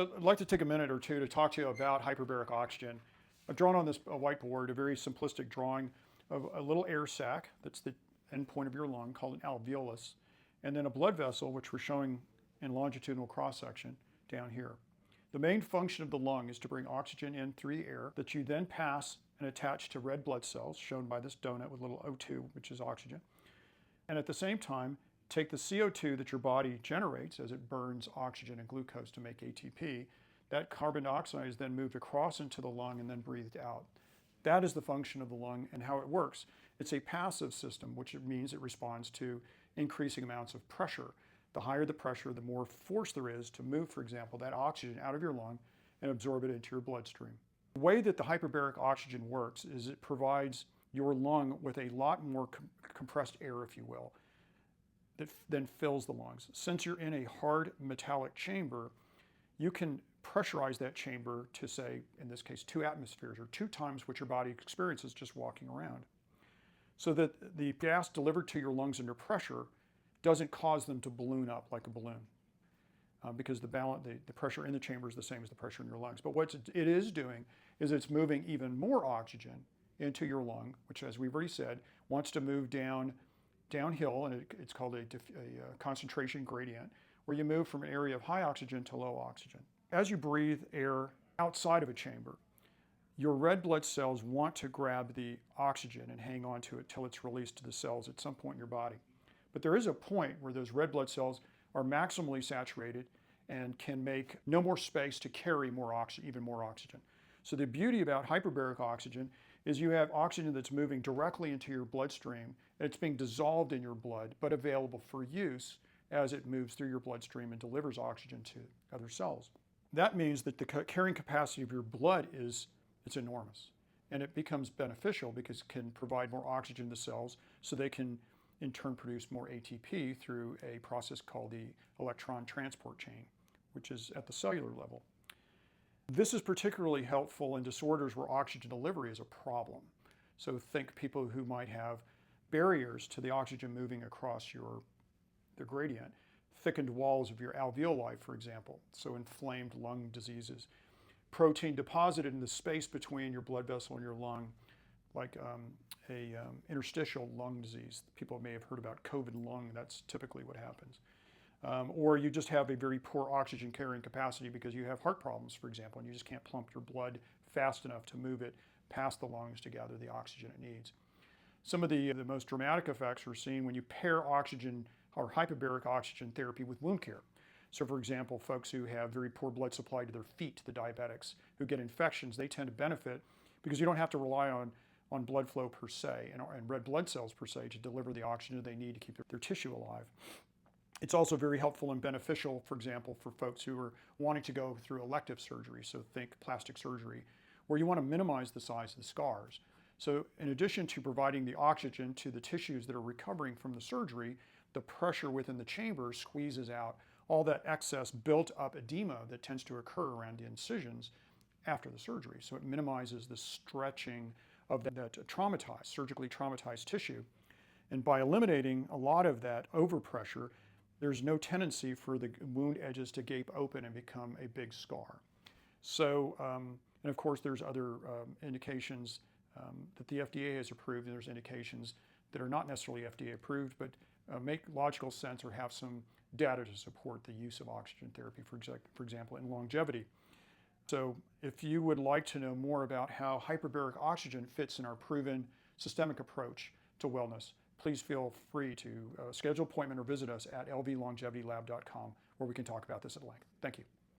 I'd like to take a minute or two to talk to you about hyperbaric oxygen. I've drawn on this whiteboard a very simplistic drawing of a little air sac that's the end point of your lung called an alveolus, and then a blood vessel, which we're showing in longitudinal cross-section down here. The main function of the lung is to bring oxygen in through the air that you then pass and attach to red blood cells, shown by this donut with little O2, which is oxygen. And at the same time, take the CO2 that your body generates as it burns oxygen and glucose to make ATP. That carbon dioxide is then moved across into the lung and then breathed out. That is the function of the lung and how it works. It's a passive system, which means it responds to increasing amounts of pressure. The higher the pressure, the more force there is to move, for example, that oxygen out of your lung and absorb it into your bloodstream. The way that the hyperbaric oxygen works is it provides your lung with a lot more compressed air, if you will, that then fills the lungs. Since you're in a hard metallic chamber, you can pressurize that chamber to, say, in this case, 2 atmospheres, or 2 times what your body experiences just walking around, so that the gas delivered to your lungs under pressure doesn't cause them to balloon up like a balloon, because the pressure in the chamber is the same as the pressure in your lungs. But what it is doing is it's moving even more oxygen into your lung, which, as we've already said, wants to move downhill, and it's called a concentration gradient, where you move from an area of high oxygen to low oxygen. As you breathe air outside of a chamber, your red blood cells want to grab the oxygen and hang on to it till it's released to the cells at some point in your body. But there is a point where those red blood cells are maximally saturated and can make no more space to carry more oxygen, even more oxygen. So the beauty about hyperbaric oxygen is you have oxygen that's moving directly into your bloodstream, and it's being dissolved in your blood, but available for use as it moves through your bloodstream and delivers oxygen to other cells. That means that the carrying capacity of your blood it's enormous, and it becomes beneficial because it can provide more oxygen to cells so they can in turn produce more ATP through a process called the electron transport chain, which is at the cellular level. This is particularly helpful in disorders where oxygen delivery is a problem. So think people who might have barriers to the oxygen moving across the gradient, thickened walls of your alveoli, for example, so inflamed lung diseases. Protein deposited in the space between your blood vessel and your lung, like interstitial lung disease. People may have heard about COVID lung. That's typically what happens. Or you just have a very poor oxygen carrying capacity because you have heart problems, for example, and you just can't pump your blood fast enough to move it past the lungs to gather the oxygen it needs. Some of the most dramatic effects are seen when you pair oxygen or hyperbaric oxygen therapy with wound care. So for example, folks who have very poor blood supply to their feet, the diabetics, who get infections, they tend to benefit because you don't have to rely on blood flow per se and red blood cells per se to deliver the oxygen they need to keep their tissue alive. It's also very helpful and beneficial, for example, for folks who are wanting to go through elective surgery, so think plastic surgery, where you want to minimize the size of the scars. So in addition to providing the oxygen to the tissues that are recovering from the surgery, the pressure within the chamber squeezes out all that excess built up edema that tends to occur around the incisions after the surgery. So it minimizes the stretching of that surgically traumatized tissue. And by eliminating a lot of that overpressure, there's no tendency for the wound edges to gape open and become a big scar. So, and of course there's other indications that the FDA has approved, and there's indications that are not necessarily FDA approved, but make logical sense or have some data to support the use of oxygen therapy, for example, in longevity. So if you would like to know more about how hyperbaric oxygen fits in our proven systemic approach to wellness, please feel free to schedule an appointment or visit us at LVLongevityLab.com, where we can talk about this at length. Thank you.